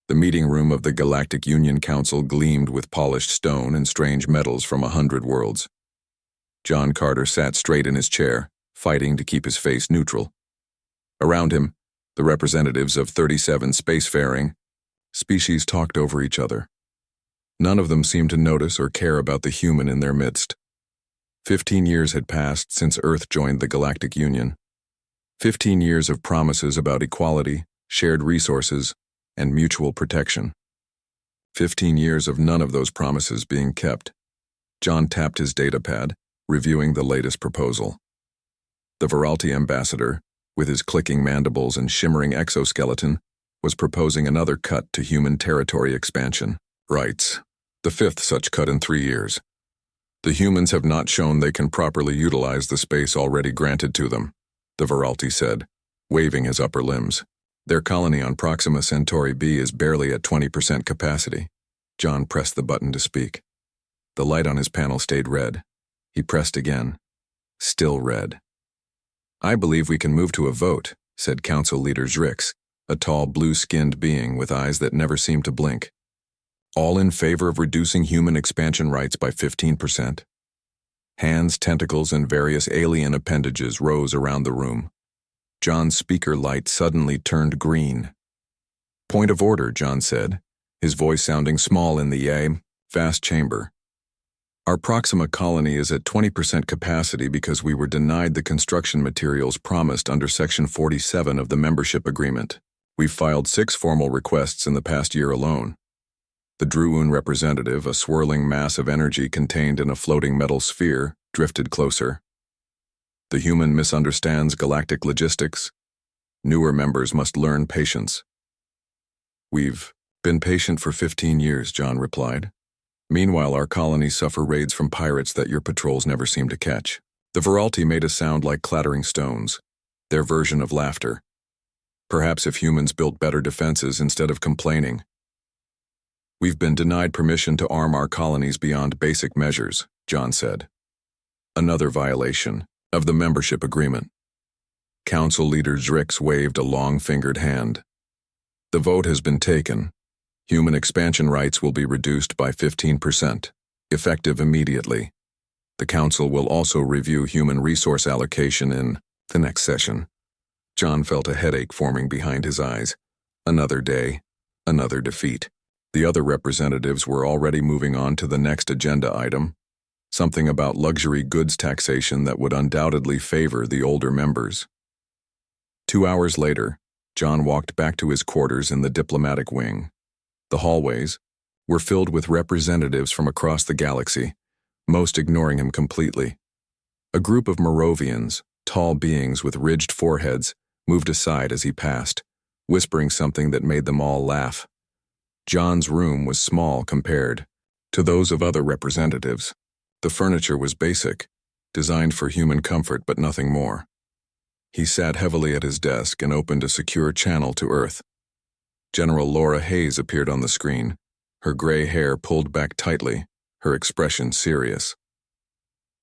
The meeting room of the Galactic Union Council gleamed with polished stone and strange metals from 100 worlds. John Carter sat straight in his chair, fighting to keep his face neutral. Around him, the representatives of 37 spacefaring species talked over each other. None of them seemed to notice or care about the human in their midst. 15 years had passed since Earth joined the Galactic Union. 15 years of promises about equality, shared resources, and mutual protection. 15 years of none of those promises being kept. John tapped his datapad, reviewing the latest proposal. The Viralti ambassador, with his clicking mandibles and shimmering exoskeleton, was proposing another cut to human territory expansion. Rights. The fifth such cut in 3 years. The humans have not shown they can properly utilize the space already granted to them, the Viralti said, waving his upper limbs. Their colony on Proxima Centauri b is barely at 20% capacity. John pressed the button to speak. The light on his panel stayed red. He pressed again. Still red. I believe we can move to a vote, said Council Leader Zrix, a tall blue-skinned being with eyes that never seemed to blink. All in favor of reducing human expansion rights by 15%. Hands, tentacles, and various alien appendages rose around the room. John's speaker light suddenly turned green. Point of order, John said, his voice sounding small in the vast chamber. Our Proxima colony is at 20% capacity because we were denied the construction materials promised under Section 47 of the membership agreement. We've filed 6 formal requests in the past year alone. The Druun representative, a swirling mass of energy contained in a floating metal sphere, drifted closer. The human misunderstands galactic logistics. Newer members must learn patience. We've been patient for 15 years, John replied. Meanwhile, our colonies suffer raids from pirates that your patrols never seem to catch. The Viralti made a sound like clattering stones, their version of laughter. Perhaps if humans built better defenses instead of complaining. We've been denied permission to arm our colonies beyond basic measures, John said. Another violation of the membership agreement. Council Leader Zrix waved a long-fingered hand. The vote has been taken. Human expansion rights will be reduced by 15%, effective immediately. The Council will also review human resource allocation in the next session. John felt a headache forming behind his eyes. Another day, another defeat. The other representatives were already moving on to the next agenda item, something about luxury goods taxation that would undoubtedly favor the older members. 2 hours later, John walked back to his quarters in the diplomatic wing. The hallways were filled with representatives from across the galaxy, most ignoring him completely. A group of Moravians, tall beings with ridged foreheads, moved aside as he passed, whispering something that made them all laugh. John's room was small compared to those of other representatives. The furniture was basic, designed for human comfort but nothing more. He sat heavily at his desk and opened a secure channel to Earth. General Laura Hayes appeared on the screen, her gray hair pulled back tightly, her expression serious.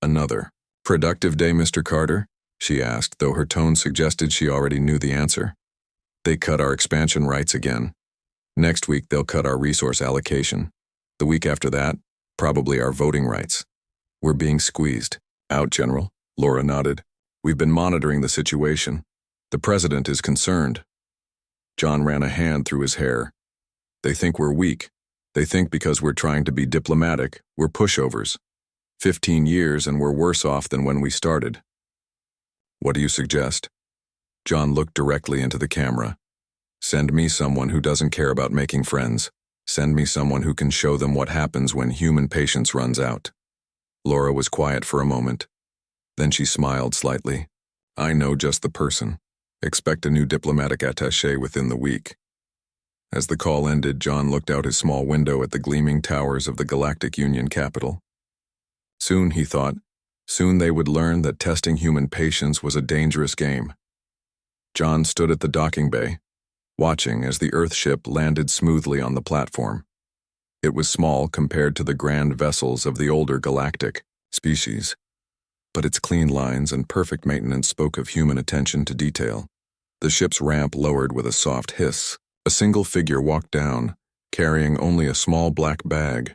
Another productive day, Mr. Carter? She asked, though her tone suggested she already knew the answer. They cut our expansion rights again. Next week they'll cut our resource allocation. The week after that, probably our voting rights. We're being squeezed. Out, General, Laura nodded. We've been monitoring the situation. The President is concerned. John ran a hand through his hair. They think we're weak. They think because we're trying to be diplomatic, we're pushovers. 15 years and we're worse off than when we started. What do you suggest? John looked directly into the camera. Send me someone who doesn't care about making friends. Send me someone who can show them what happens when human patience runs out. Laura was quiet for a moment. Then she smiled slightly. I know just the person. Expect a new diplomatic attaché within the week. As the call ended, John looked out his small window at the gleaming towers of the Galactic Union capital. Soon, he thought, soon they would learn that testing human patience was a dangerous game. John stood at the docking bay, watching as the Earthship landed smoothly on the platform. It was small compared to the grand vessels of the older galactic species, but its clean lines and perfect maintenance spoke of human attention to detail. The ship's ramp lowered with a soft hiss. A single figure walked down, carrying only a small black bag.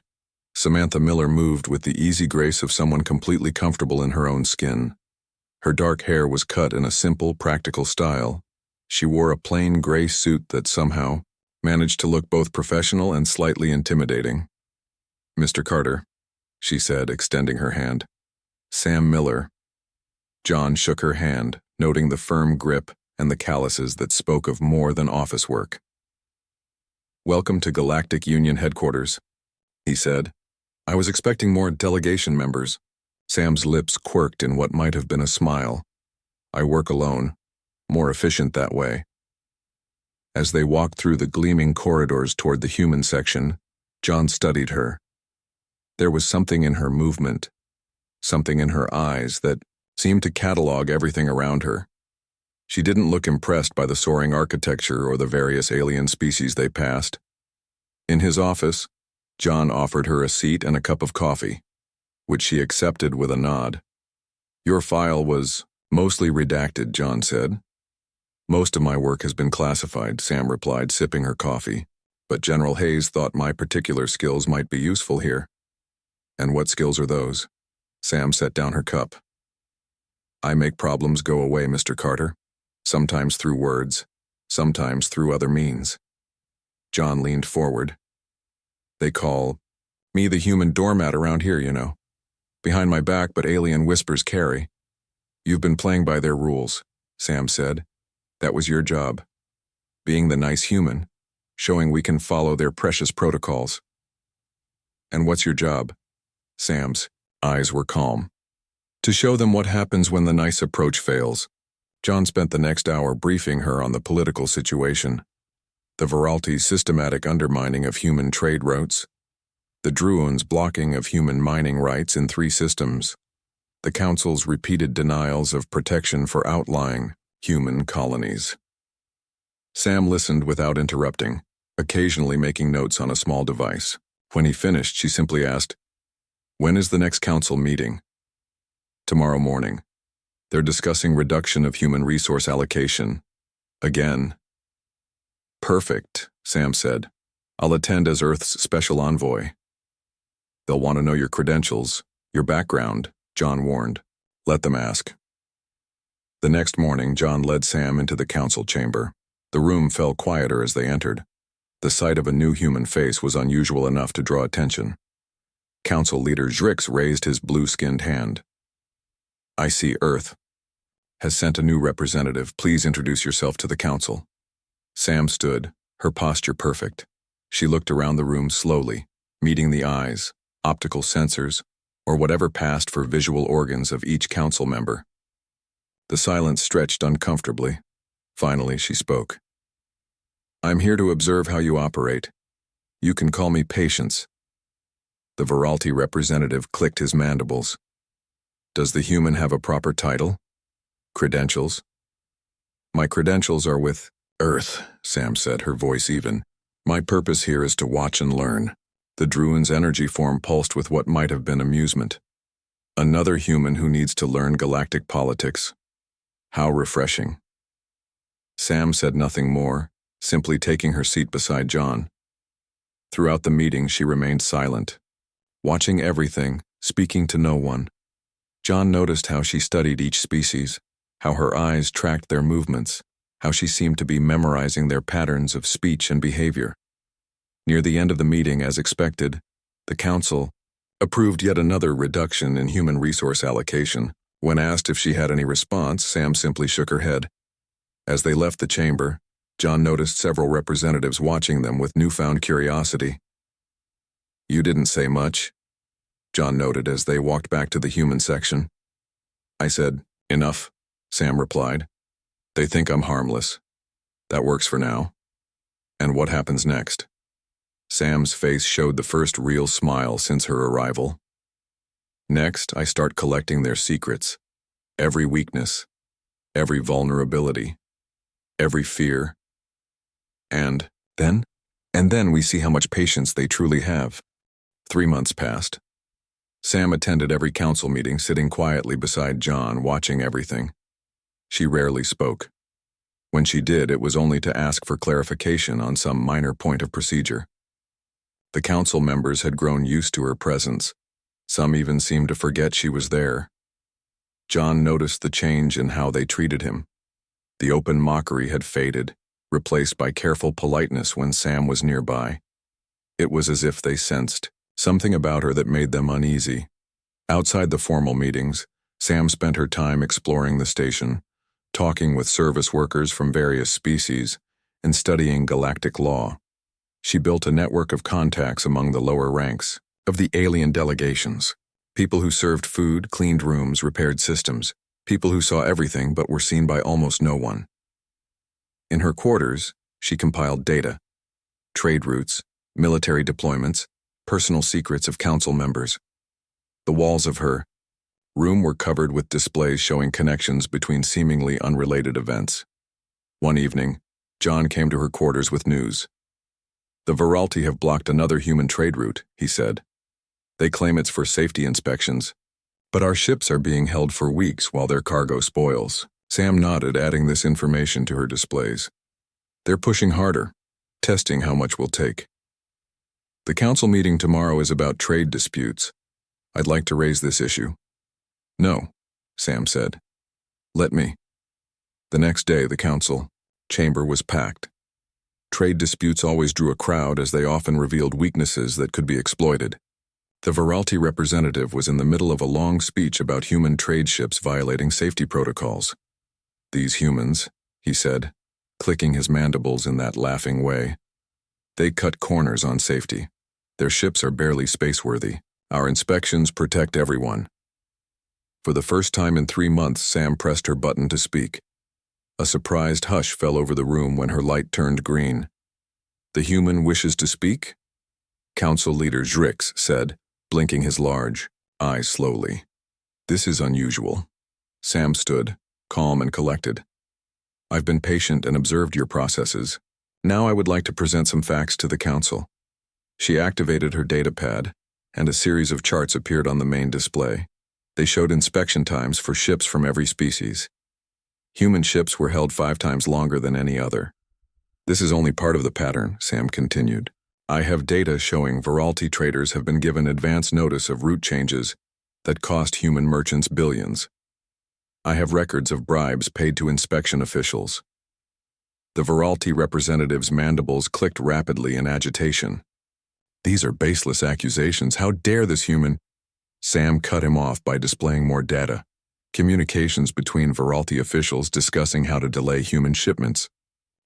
Samantha Miller moved with the easy grace of someone completely comfortable in her own skin. Her dark hair was cut in a simple, practical style. She wore a plain gray suit that somehow managed to look both professional and slightly intimidating. "Mr. Carter," she said, extending her hand. "Sam Miller." John shook her hand, noting the firm grip and the calluses that spoke of more than office work. "Welcome to Galactic Union headquarters," he said. "I was expecting more delegation members." Sam's lips quirked in what might have been a smile. "I work alone. More efficient that way." As they walked through the gleaming corridors toward the human section, John studied her. There was something in her movement, something in her eyes that seemed to catalog everything around her. She didn't look impressed by the soaring architecture or the various alien species they passed. In his office, John offered her a seat and a cup of coffee, which she accepted with a nod. "Your file was mostly redacted," John said. "Most of my work has been classified," Sam replied, sipping her coffee. "But General Hayes thought my particular skills might be useful here." "And what skills are those?" Sam set down her cup. "I make problems go away, Mr. Carter. Sometimes through words, sometimes through other means." John leaned forward. "They call me the human doormat around here, you know. Behind my back, but alien whispers carry." "You've been playing by their rules," Sam said. "That was your job. Being the nice human, showing we can follow their precious protocols." "And what's your job?" Sam's eyes were calm. "To show them what happens when the nice approach fails." John spent the next hour briefing her on the political situation, the Viralti's systematic undermining of human trade routes, the Druun's blocking of human mining rights in 3 systems, the Council's repeated denials of protection for outlying human colonies. Sam listened without interrupting, occasionally making notes on a small device. When he finished, she simply asked, "When is the next council meeting?" "Tomorrow morning. They're discussing reduction of human resource allocation. Again." "Perfect," Sam said. "I'll attend as Earth's special envoy." "They'll want to know your credentials, your background," John warned. "Let them ask." The next morning, John led Sam into the council chamber. The room fell quieter as they entered. The sight of a new human face was unusual enough to draw attention. Council leader Zrix raised his blue-skinned hand. "I see Earth has sent a new representative. Please introduce yourself to the council." Sam stood, her posture perfect. She looked around the room slowly, meeting the eyes, optical sensors, or whatever passed for visual organs of each council member. The silence stretched uncomfortably. Finally, she spoke. "I'm here to observe how you operate. You can call me Patience." The Viralti representative clicked his mandibles. "Does the human have a proper title? Credentials?" "My credentials are with Earth," Sam said, her voice even. "My purpose here is to watch and learn." The Druun's energy form pulsed with what might have been amusement. "Another human who needs to learn galactic politics. How refreshing." Sam said nothing more, simply taking her seat beside John. Throughout the meeting, she remained silent, watching everything, speaking to no one. John noticed how she studied each species, how her eyes tracked their movements, how she seemed to be memorizing their patterns of speech and behavior. Near the end of the meeting, as expected, the council approved yet another reduction in human resource allocation. When asked if she had any response, Sam simply shook her head. As they left the chamber, John noticed several representatives watching them with newfound curiosity. "You didn't say much," John noted as they walked back to the human section. "I said, 'Enough,'" Sam replied. "They think I'm harmless. That works for now. And what happens next?" Sam's face showed the first real smile since her arrival. "Next, I start collecting their secrets. Every weakness, every vulnerability, every fear. And then we see how much patience they truly have." 3 months passed. Sam attended every council meeting, sitting quietly beside John, watching everything. She rarely spoke. When she did, it was only to ask for clarification on some minor point of procedure. The council members had grown used to her presence. Some even seemed to forget she was there. John noticed the change in how they treated him. The open mockery had faded, replaced by careful politeness when Sam was nearby. It was as if they sensed something about her that made them uneasy. Outside the formal meetings, Sam spent her time exploring the station, talking with service workers from various species, and studying galactic law. She built a network of contacts among the lower ranks of the alien delegations. People who served food, cleaned rooms, repaired systems. People who saw everything but were seen by almost no one. In her quarters, she compiled data, trade routes, military deployments, personal secrets of council members. The walls of her room were covered with displays showing connections between seemingly unrelated events. One evening, John came to her quarters with news. "The Viralti have blocked another human trade route," he said. "They claim it's for safety inspections, but our ships are being held for weeks while their cargo spoils." Sam nodded, adding this information to her displays. "They're pushing harder, testing how much we'll take. The council meeting tomorrow is about trade disputes. I'd like to raise this issue." "No," Sam said. "Let me." The next day, the council chamber was packed. Trade disputes always drew a crowd as they often revealed weaknesses that could be exploited. The Viralti representative was in the middle of a long speech about human trade ships violating safety protocols. "These humans," he said, clicking his mandibles in that laughing way, "they cut corners on safety. Their ships are barely spaceworthy. Our inspections protect everyone." For the first time in 3 months, Sam pressed her button to speak. A surprised hush fell over the room when her light turned green. "The human wishes to speak?" Council Leader Zrix said, blinking his large eyes slowly. "This is unusual." Sam stood, calm and collected. "I've been patient and observed your processes. Now I would like to present some facts to the council." She activated her datapad, and a series of charts appeared on the main display. They showed inspection times for ships from every species. Human ships were held 5 times longer than any other. "This is only part of the pattern," Sam continued. "I have data showing Viralti traders have been given advance notice of route changes that cost human merchants billions. I have records of bribes paid to inspection officials." The Viralti representative's mandibles clicked rapidly in agitation. "These are baseless accusations. How dare this human—" Sam cut him off by displaying more data. Communications between Viralti officials discussing how to delay human shipments.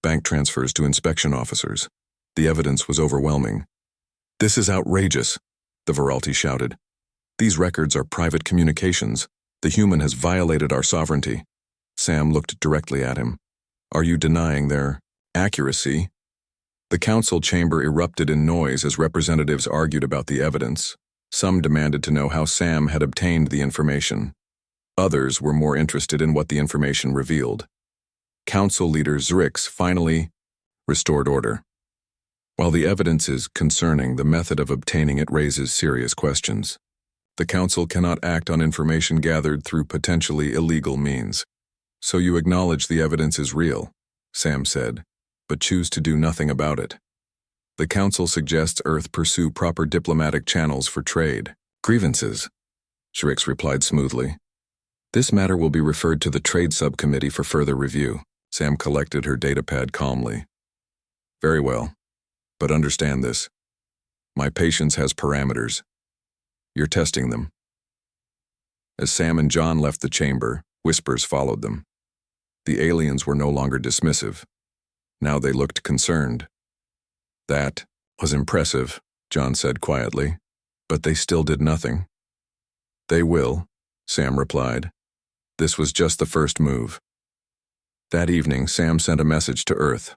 Bank transfers to inspection officers. The evidence was overwhelming. "This is outrageous," the Viralti shouted. "These records are private communications. The human has violated our sovereignty." Sam looked directly at him. "Are you denying their accuracy?" The council chamber erupted in noise as representatives argued about the evidence. Some demanded to know how Sam had obtained the information. Others were more interested in what the information revealed. Council Leader Zrix finally restored order. "While the evidence is concerning, the method of obtaining it raises serious questions. The council cannot act on information gathered through potentially illegal means. So you acknowledge the evidence is real," Sam said, "but choose to do nothing about it. The council suggests Earth pursue proper diplomatic channels for trade grievances." Zrix replied smoothly. "This matter will be referred to the Trade Subcommittee for further review." Sam collected her datapad calmly. "Very well, but understand this. My patience has parameters. You're testing them." As Sam and John left the chamber, whispers followed them. The aliens were no longer dismissive. Now they looked concerned. "That was impressive," John said quietly, "but they still did nothing." "They will," Sam replied. "This was just the first move." That evening, Sam sent a message to Earth.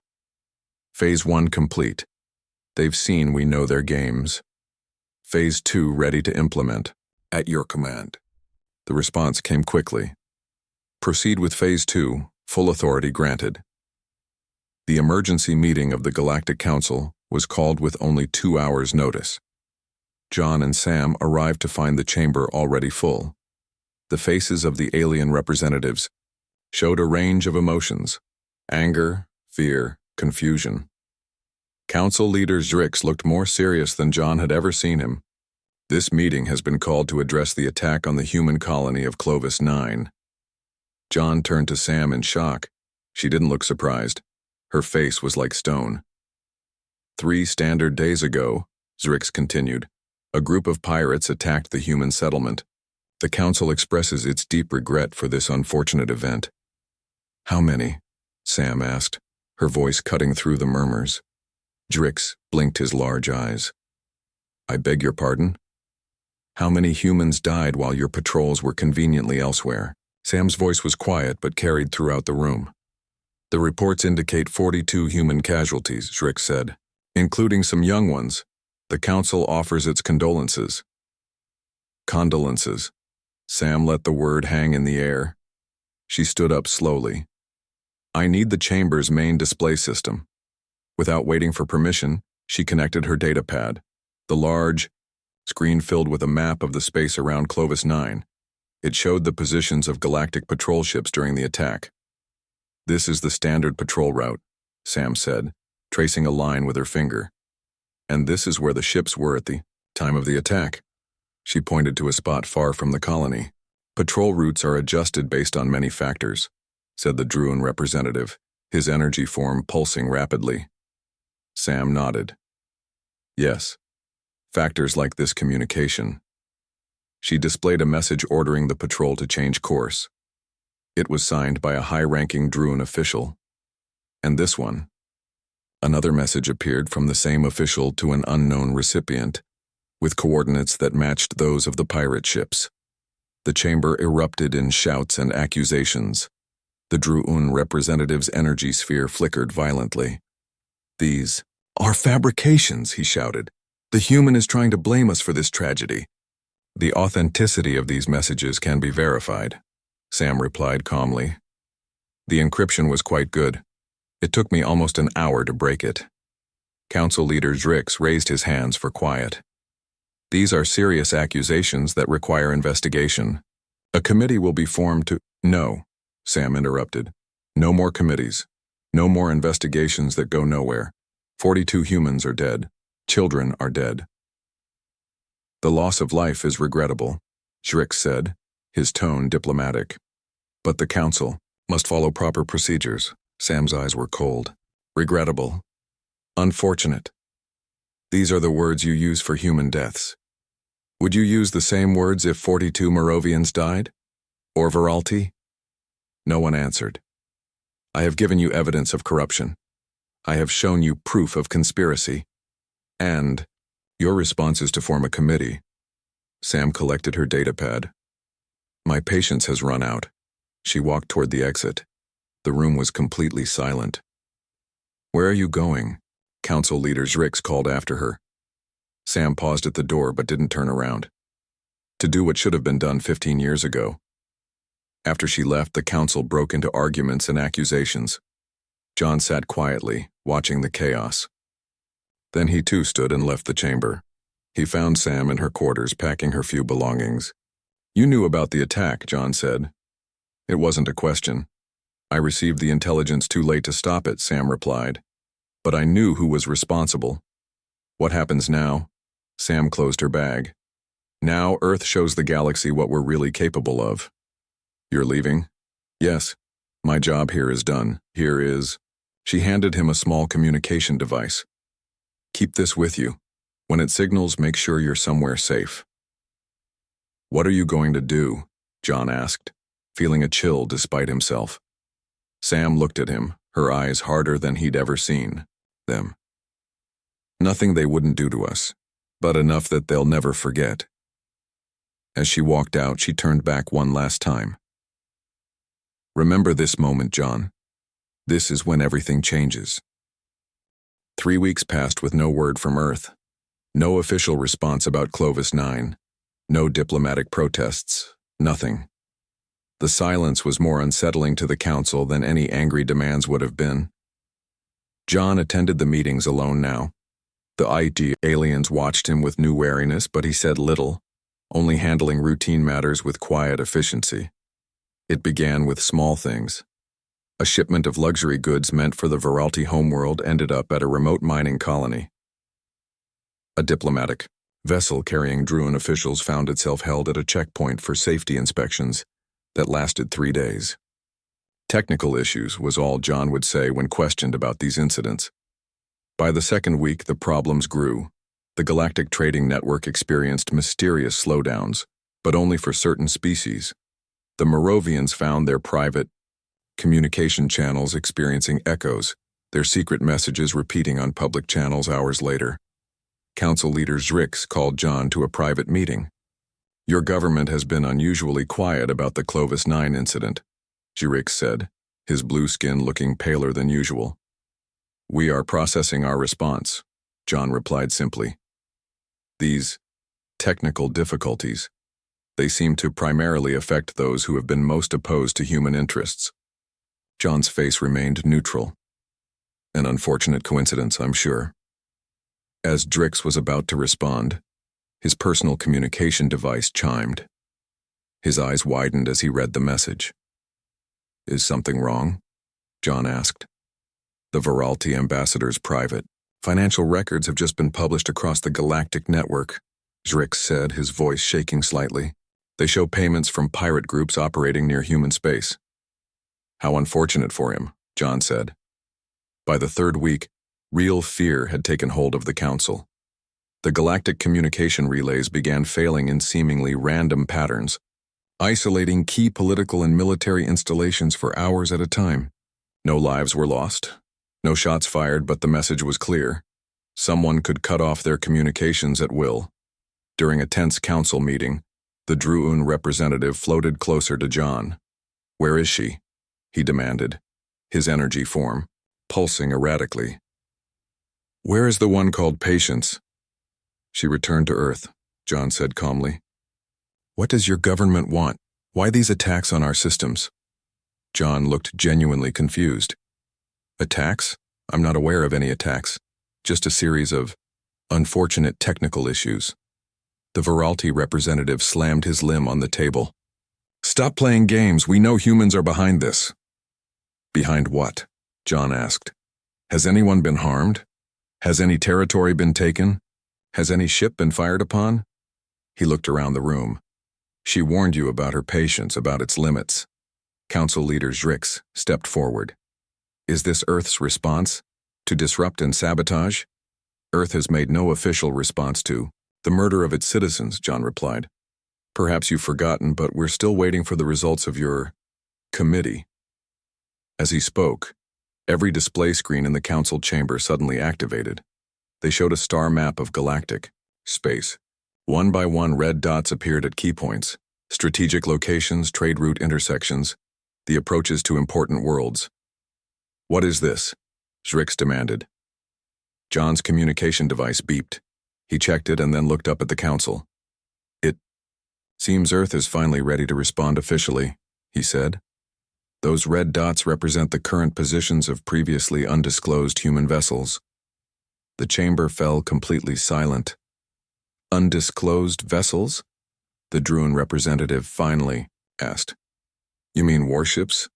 "Phase 1 complete. They've seen we know their games. Phase 2 ready to implement. At your command." The response came quickly. "Proceed with Phase 2, full authority granted." The emergency meeting of the Galactic Council was called with only 2 hours' notice. John and Sam arrived to find the chamber already full. The faces of the alien representatives showed a range of emotions. Anger, fear, confusion. Council leader Zrix looked more serious than John had ever seen him. This meeting has been called to address the attack on the human colony of Clovis 9. John turned to Sam in shock. She didn't look surprised. Her face was like stone. 3 standard days ago, Zrix continued, a group of pirates attacked the human settlement. The council expresses its deep regret for this unfortunate event. How many? Sam asked, her voice cutting through the murmurs. Zrix blinked his large eyes. I beg your pardon? How many humans died while your patrols were conveniently elsewhere? Sam's voice was quiet but carried throughout the room. The reports indicate 42 human casualties, Zrix said, including some young ones. The council offers its condolences. Condolences. Sam let the word hang in the air. She stood up slowly. I need the chamber's main display system. Without waiting for permission, she connected her data pad. The large screen filled with a map of the space around Clovis 9. It showed the positions of galactic patrol ships during the attack. This is the standard patrol route, Sam said, tracing a line with her finger. And this is where the ships were at the time of the attack. She pointed to a spot far from the colony. Patrol routes are adjusted based on many factors, said the Druin representative, his energy form pulsing rapidly. Sam nodded. Yes, factors like this communication. She displayed a message ordering the patrol to change course. It was signed by a high-ranking Druin official. And this one. Another message appeared from the same official to an unknown recipient, with coordinates that matched those of the pirate ships. The chamber erupted in shouts and accusations. The Druun representative's energy sphere flickered violently. These are fabrications, he shouted. The human is trying to blame us for this tragedy. The authenticity of these messages can be verified, Sam replied calmly. The encryption was quite good. It took me almost an hour to break it. Council leader Zrix raised his hands for quiet. These are serious accusations that require investigation. A committee will be formed to— No, Sam interrupted. No more committees. No more investigations that go nowhere. 42 humans are dead. Children are dead. The loss of life is regrettable, Zrix said, his tone diplomatic. But the council must follow proper procedures. Sam's eyes were cold. Regrettable. Unfortunate. These are the words you use for human deaths. Would you use the same words if 42 Moravians died? Or Viralti? No one answered. I have given you evidence of corruption. I have shown you proof of conspiracy. And your response is to form a committee. Sam collected her datapad. My patience has run out. She walked toward the exit. The room was completely silent. Where are you going? Council leader Zrix called after her. Sam paused at the door but didn't turn around. To do what should have been done 15 years ago. After she left, the council broke into arguments and accusations. John sat quietly, watching the chaos. Then he too stood and left the chamber. He found Sam in her quarters packing her few belongings. You knew about the attack, John said. It wasn't a question. I received the intelligence too late to stop it, Sam replied. But I knew who was responsible. What happens now? Sam closed her bag. Now Earth shows the galaxy what we're really capable of. You're leaving? Yes. My job here is done. Here is— She handed him a small communication device. Keep this with you. When it signals, make sure you're somewhere safe. What are you going to do? John asked, feeling a chill despite himself. Sam looked at him, her eyes harder than he'd ever seen them. Nothing they wouldn't do to us, but enough that they'll never forget. As she walked out, she turned back one last time. Remember this moment, John. This is when everything changes. 3 weeks passed with no word from Earth. No official response about Clovis 9. No diplomatic protests. Nothing. The silence was more unsettling to the council than any angry demands would have been. John attended the meetings alone now. The IT aliens watched him with new wariness, but he said little, only handling routine matters with quiet efficiency. It began with small things. A shipment of luxury goods meant for the Viralti homeworld ended up at a remote mining colony. A diplomatic vessel carrying Druun officials found itself held at a checkpoint for safety inspections that lasted 3 days. Technical issues was all John would say when questioned about these incidents. By the second week, the problems grew. The Galactic Trading Network experienced mysterious slowdowns, but only for certain species. The Moravians found their private communication channels experiencing echoes, their secret messages repeating on public channels hours later. Council leader Zrix called John to a private meeting. "Your government has been unusually quiet about the Clovis 9 incident," Zrix said, his blue skin looking paler than usual. "We are processing our response," John replied simply. "These technical difficulties, they seem to primarily affect those who have been most opposed to human interests." John's face remained neutral. "An unfortunate coincidence, I'm sure." As Drix was about to respond, his personal communication device chimed. His eyes widened as he read the message. "Is something wrong?" John asked. "The Viralti ambassador's private financial records have just been published across the Galactic Network," Drix said, his voice shaking slightly. "They show payments from pirate groups operating near human space." "How unfortunate for him," John said. By the third week, real fear had taken hold of the Council. The galactic communication relays began failing in seemingly random patterns, isolating key political and military installations for hours at a time. No lives were lost, no shots fired, but the message was clear. Someone could cut off their communications at will. During a tense council meeting, the Druun representative floated closer to John. "Where is she?" he demanded, his energy form pulsing erratically. "Where is the one called Patience?" "She returned to Earth," John said calmly. "What does your government want? Why these attacks on our systems?" John looked genuinely confused. "Attacks? I'm not aware of any attacks. Just a series of unfortunate technical issues." The Viralti representative slammed his limb on the table. "Stop playing games. We know humans are behind this." "Behind what?" John asked. "Has anyone been harmed? Has any territory been taken? Has any ship been fired upon?" He looked around the room. "She warned you about her patience, about its limits." Council leader Zrix stepped forward. "Is this Earth's response? To disrupt and sabotage?" "Earth has made no official response to the murder of its citizens," John replied. "Perhaps you've forgotten, but we're still waiting for the results of your committee." As he spoke, every display screen in the council chamber suddenly activated. They showed a star map of galactic space. One by one, red dots appeared at key points, strategic locations, trade route intersections, the approaches to important worlds. "What is this?" Zrix demanded. John's communication device beeped. He checked it and then looked up at the council. "It seems Earth is finally ready to respond officially," he said. "Those red dots represent the current positions of previously undisclosed human vessels." The chamber fell completely silent. "Undisclosed vessels?" the Druun representative finally asked. "You mean warships?"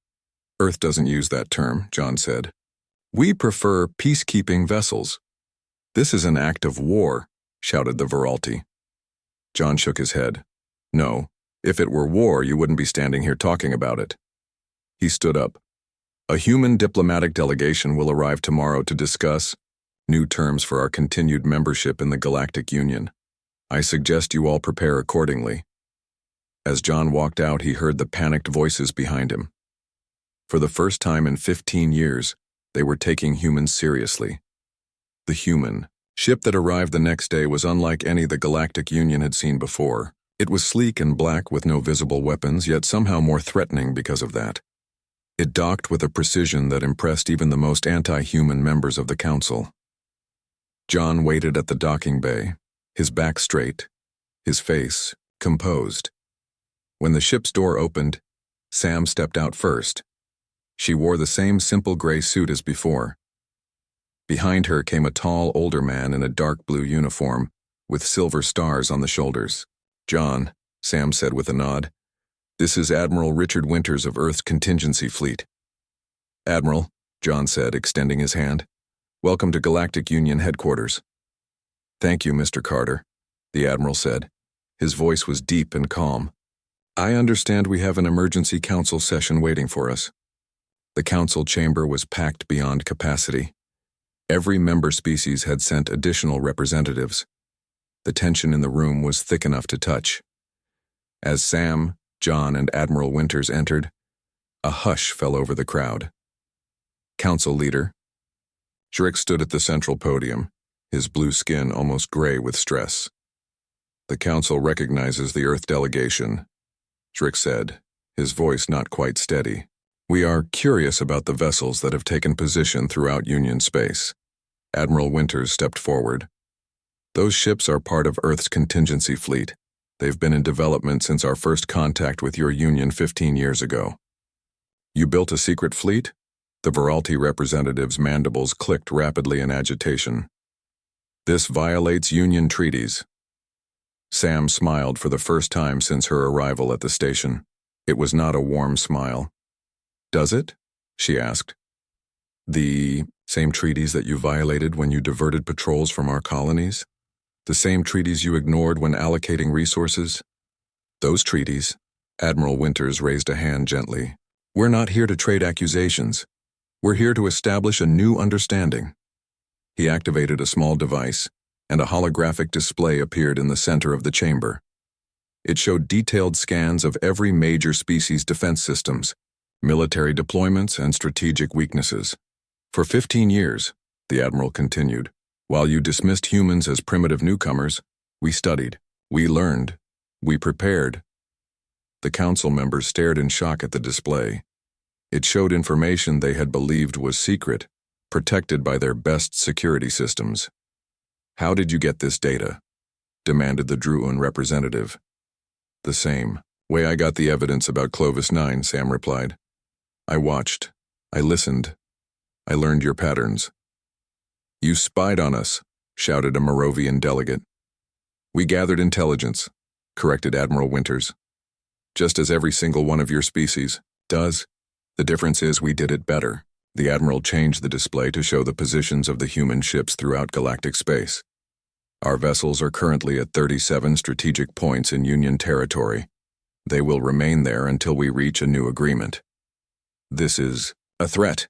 "Earth doesn't use that term," John said. "We prefer peacekeeping vessels." "This is an act of war," shouted the Viralti. John shook his head. "No, if it were war, you wouldn't be standing here talking about it." He stood up. "A human diplomatic delegation will arrive tomorrow to discuss new terms for our continued membership in the Galactic Union. I suggest you all prepare accordingly." As John walked out, he heard the panicked voices behind him. For the first time in 15 years, they were taking humans seriously. The human ship that arrived the next day was unlike any the Galactic Union had seen before. It was sleek and black with no visible weapons, yet somehow more threatening because of that. It docked with a precision that impressed even the most anti-human members of the council. John waited at the docking bay, his back straight, his face composed. When the ship's door opened, Sam stepped out first. She wore the same simple gray suit as before. Behind her came a tall, older man in a dark blue uniform, with silver stars on the shoulders. "John," Sam said with a nod, "this is Admiral Richard Winters of Earth's Contingency Fleet." Admiral, John said, extending his hand. Welcome to Galactic Union headquarters. Thank you, Mr. Carter, the Admiral said. His voice was deep and calm. I understand we have an emergency council session waiting for us. The council chamber was packed beyond capacity. Every member species had sent additional representatives. The tension in the room was thick enough to touch. As Sam, John, and Admiral Winters entered, a hush fell over the crowd. Council leader. Zrick stood at the central podium, his blue skin almost gray with stress. The council recognizes the Earth delegation, Zrick said, his voice not quite steady. We are curious about the vessels that have taken position throughout Union space. Admiral Winters stepped forward. Those ships are part of Earth's contingency fleet. They've been in development since our first contact with your Union 15 years ago. You built a secret fleet? The Viralti representative's mandibles clicked rapidly in agitation. This violates Union treaties. Sam smiled for the first time since her arrival at the station. It was not a warm smile. Does it? She asked. The same treaties that you violated when you diverted patrols from our colonies? The same treaties you ignored when allocating resources? Those treaties. Admiral Winters raised a hand gently. We're not here to trade accusations. We're here to establish a new understanding. He activated a small device, and a holographic display appeared in the center of the chamber. It showed detailed scans of every major species' defense systems, military deployments, and strategic weaknesses. For 15 years, the Admiral continued, while you dismissed humans as primitive newcomers, we studied, we learned, we prepared. The council members stared in shock at the display. It showed information they had believed was secret, protected by their best security systems. How did you get this data? Demanded the Druun representative. The same way I got the evidence about Clovis 9, Sam replied. I watched. I listened. I learned your patterns. You spied on us, shouted a Moravian delegate. We gathered intelligence, corrected Admiral Winters. Just as every single one of your species does. The difference is we did it better. The Admiral changed the display to show the positions of the human ships throughout galactic space. Our vessels are currently at 37 strategic points in Union territory. They will remain there until we reach a new agreement. This is a threat,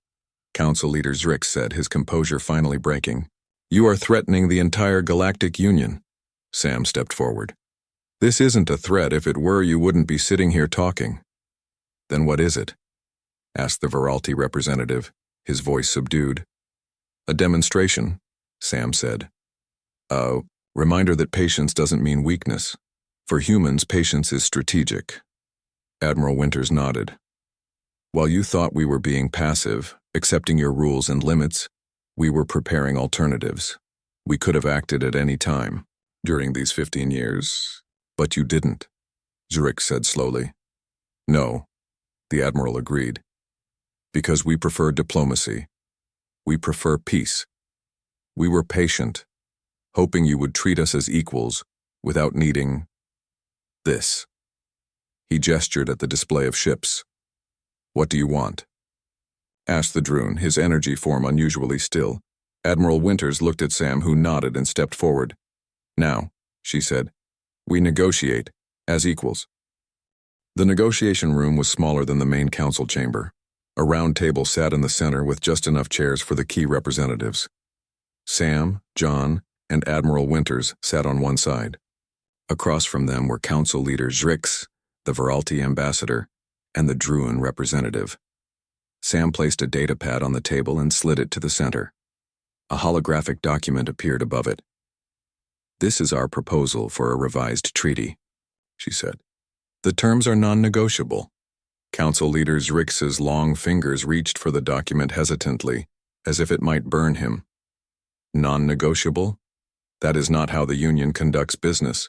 Council Leader Zrick said, his composure finally breaking. You are threatening the entire Galactic Union. Sam stepped forward. This isn't a threat. If it were, you wouldn't be sitting here talking. Then what is it? Asked the Viralti representative, his voice subdued. A demonstration, Sam said. A reminder that patience doesn't mean weakness. For humans, patience is strategic. Admiral Winters nodded. While you thought we were being passive, accepting your rules and limits, we were preparing alternatives. We could have acted at any time during these 15 years, but you didn't, Zrick said slowly. No, the Admiral agreed. Because we prefer diplomacy. We prefer peace. We were patient, hoping you would treat us as equals without needing this. He gestured at the display of ships. What do you want? Asked the Druun, his energy form unusually still. Admiral Winters looked at Sam, who nodded and stepped forward. Now, she said, we negotiate as equals. The negotiation room was smaller than the main council chamber. A round table sat in the center with just enough chairs for the key representatives. Sam, John, and Admiral Winters sat on one side. Across from them were council leader Zrick, the Viralti ambassador, and the Druun representative. Sam placed a data pad on the table and slid it to the center. A holographic document appeared above it. This is our proposal for a revised treaty, she said. The terms are non-negotiable. Council leader Zrick's long fingers reached for the document hesitantly, as if it might burn him. Non-negotiable? That is not how the Union conducts business.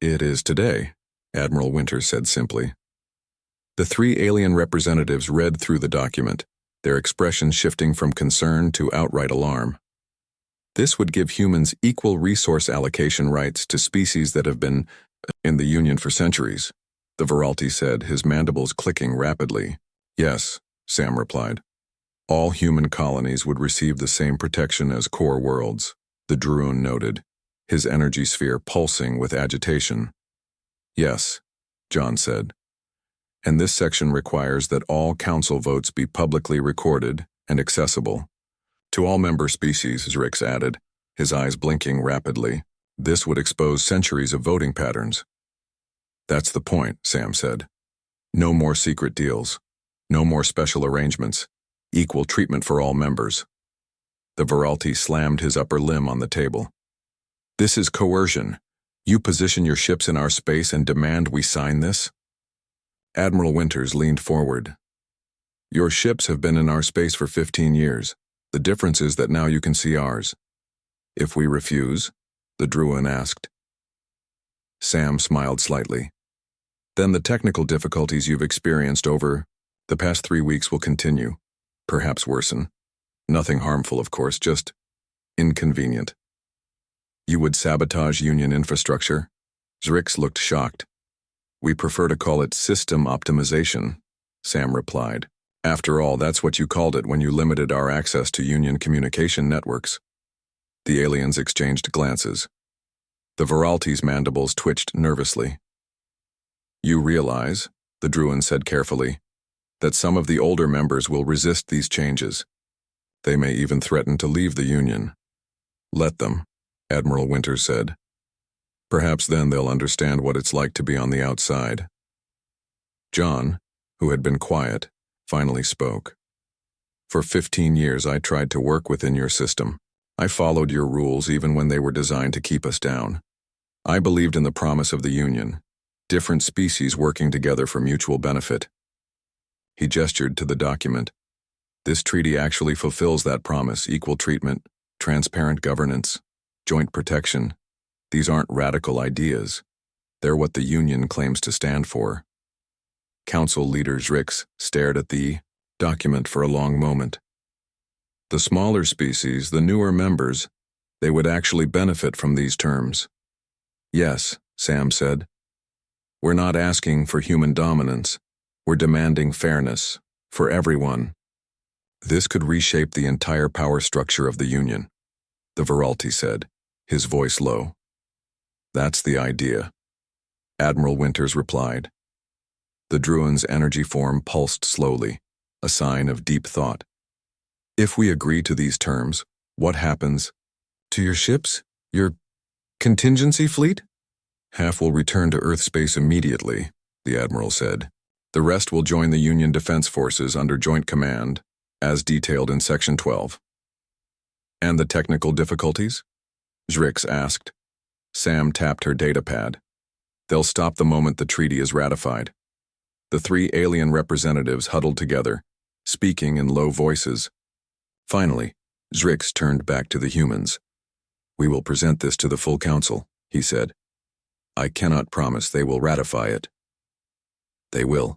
It is today, Admiral Winters said simply. The three alien representatives read through the document, their expressions shifting from concern to outright alarm. This would give humans equal resource allocation rights to species that have been in the Union for centuries, the Viralti said, his mandibles clicking rapidly. Yes, Sam replied. All human colonies would receive the same protection as core worlds, the Druun noted, his energy sphere pulsing with agitation. Yes, John said. And this section requires that all council votes be publicly recorded and accessible. To all member species, Zrix added, his eyes blinking rapidly. This would expose centuries of voting patterns. That's the point, Sam said. No more secret deals. No more special arrangements. Equal treatment for all members. The Viralti slammed his upper limb on the table. This is coercion. You position your ships in our space and demand we sign this? Admiral Winters leaned forward. Your ships have been in our space for 15 years. The difference is that now you can see ours. If we refuse? The Druun asked. Sam smiled slightly. Then the technical difficulties you've experienced over the past 3 weeks will continue, perhaps worsen. Nothing harmful, of course, just inconvenient. You would sabotage Union infrastructure? Zrix looked shocked. We prefer to call it system optimization, Sam replied. After all, that's what you called it when you limited our access to Union communication networks. The aliens exchanged glances. The Viralti's mandibles twitched nervously. You realize, the Druun said carefully, that some of the older members will resist these changes. They may even threaten to leave the Union. Let them, Admiral Winters said. Perhaps then they'll understand what it's like to be on the outside. John, who had been quiet, finally spoke. For 15 years I tried to work within your system. I followed your rules even when they were designed to keep us down. I believed in the promise of the Union, different species working together for mutual benefit. He gestured to the document. This treaty actually fulfills that promise: equal treatment, transparent governance, joint protection. These aren't radical ideas. They're what the Union claims to stand for. Council leader Zrix stared at the document for a long moment. The smaller species, the newer members, they would actually benefit from these terms. Yes, Sam said. We're not asking for human dominance. We're demanding fairness for everyone. This could reshape the entire power structure of the Union, the Viralti said, his voice low. That's the idea, Admiral Winters replied. The Druun's energy form pulsed slowly, a sign of deep thought. If we agree to these terms, what happens to your ships? Your contingency fleet? Half will return to Earth space immediately, the Admiral said. The rest will join the Union Defense Forces under joint command, as detailed in Section 12. And the technical difficulties? Zrix asked. Sam tapped her datapad. They'll stop the moment the treaty is ratified. The 3 alien representatives huddled together, speaking in low voices. Finally, Zrix turned back to the humans. We will present this to the full council, he said. I cannot promise they will ratify it. They will,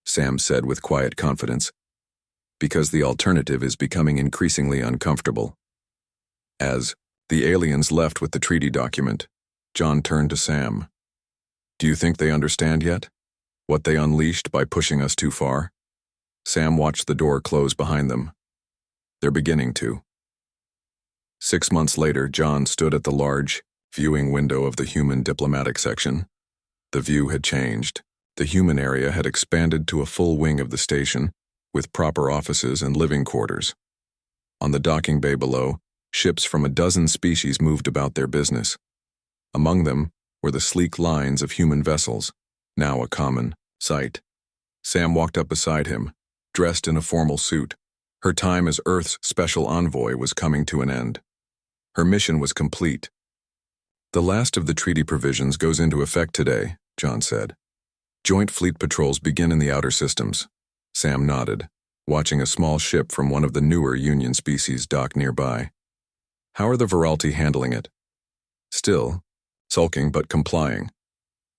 Sam said with quiet confidence, because the alternative is becoming increasingly uncomfortable. As the aliens left with the treaty document, John turned to Sam. Do you think they understand yet? What they unleashed by pushing us too far? Sam watched the door close behind them. They're beginning to. 6 months later, John stood at the large viewing window of the human diplomatic section. The view had changed. The human area had expanded to a full wing of the station, with proper offices and living quarters. On the docking bay below, ships from a dozen species moved about their business. Among them were the sleek lines of human vessels, now a common sight. Sam walked up beside him, dressed in a formal suit. Her time as Earth's special envoy was coming to an end. Her mission was complete. The last of the treaty provisions goes into effect today, John said. Joint fleet patrols begin in the outer systems. Sam nodded, watching a small ship from one of the newer Union species dock nearby. How are the Viralti handling it? Still, sulking but complying.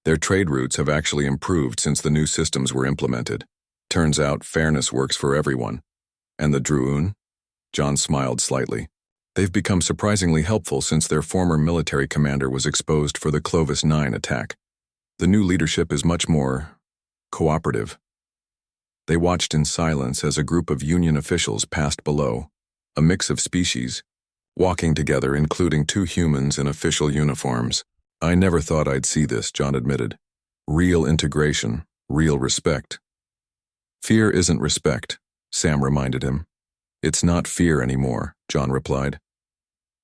Their trade routes have actually improved since the new systems were implemented. Turns out fairness works for everyone. And the Druun? John smiled slightly. They've become surprisingly helpful since their former military commander was exposed for the Clovis 9 attack. The new leadership is much more cooperative. They watched in silence as a group of Union officials passed below, a mix of species, walking together, including 2 humans in official uniforms. I never thought I'd see this, John admitted. Real integration, real respect. Fear isn't respect, Sam reminded him. It's not fear anymore, John replied.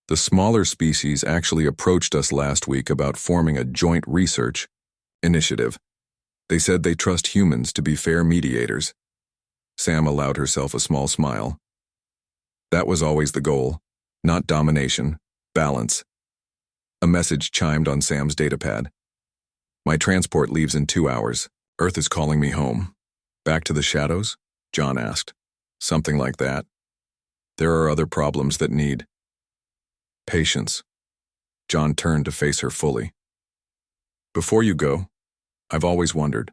The smaller species actually approached us last week about forming a joint research initiative. They said they trust humans to be fair mediators. Sam allowed herself a small smile. That was always the goal, not domination, balance. A message chimed on Sam's datapad. My transport leaves in 2 hours. Earth is calling me home. Back to the shadows? John asked. Something like that. There are other problems that need patience. John turned to face her fully. Before you go, I've always wondered,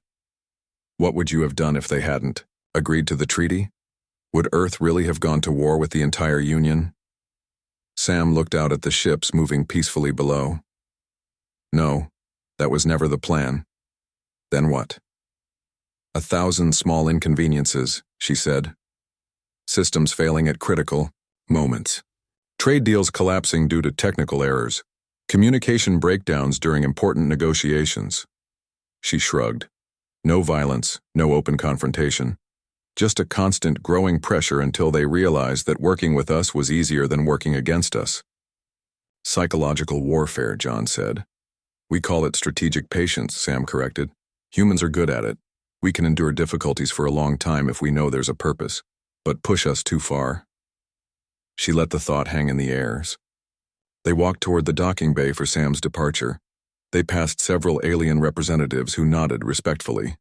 what would you have done if they hadn't agreed to the treaty? Would Earth really have gone to war with the entire Union? Sam looked out at the ships moving peacefully below. No, that was never the plan. Then what? 1,000 small inconveniences, she said. Systems failing at critical moments. Trade deals collapsing due to technical errors. Communication breakdowns during important negotiations. She shrugged. No violence, no open confrontation. Just a constant growing pressure until they realized that working with us was easier than working against us. Psychological warfare, John said. We call it strategic patience, Sam corrected. Humans are good at it. We can endure difficulties for a long time if we know there's a purpose, but push us too far. She let the thought hang in the air. They walked toward the docking bay for Sam's departure. They passed several alien representatives who nodded respectfully.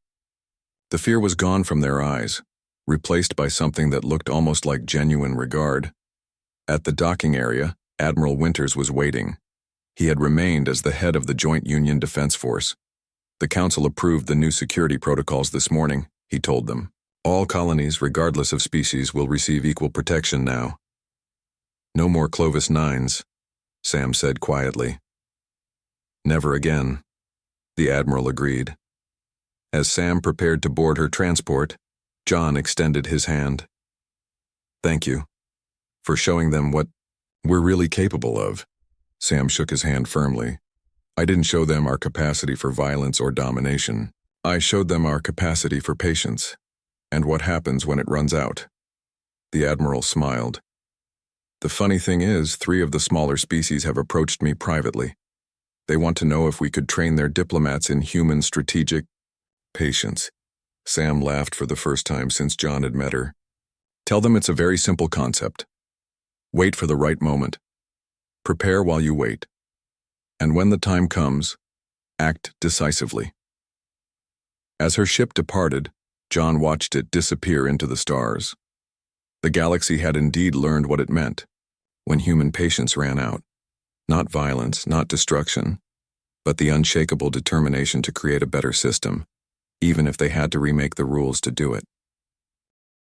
The fear was gone from their eyes, replaced by something that looked almost like genuine regard. At the docking area, Admiral Winters was waiting. He had remained as the head of the Joint Union Defense Force. The Council approved the new security protocols this morning, he told them. All colonies, regardless of species, will receive equal protection now. No more Clovis 9s, Sam said quietly. Never again, the Admiral agreed. As Sam prepared to board her transport, John extended his hand. Thank you for showing them what we're really capable of. Sam shook his hand firmly. I didn't show them our capacity for violence or domination. I showed them our capacity for patience, and what happens when it runs out. The Admiral smiled. The funny thing is, 3 of the smaller species have approached me privately. They want to know if we could train their diplomats in human strategic patience. Sam laughed for the first time since John had met her. Tell them it's a very simple concept. Wait for the right moment. Prepare while you wait. And when the time comes, act decisively. As her ship departed, John watched it disappear into the stars. The galaxy had indeed learned what it meant when human patience ran out. Not violence, not destruction, but the unshakable determination to create a better system, even if they had to remake the rules to do it.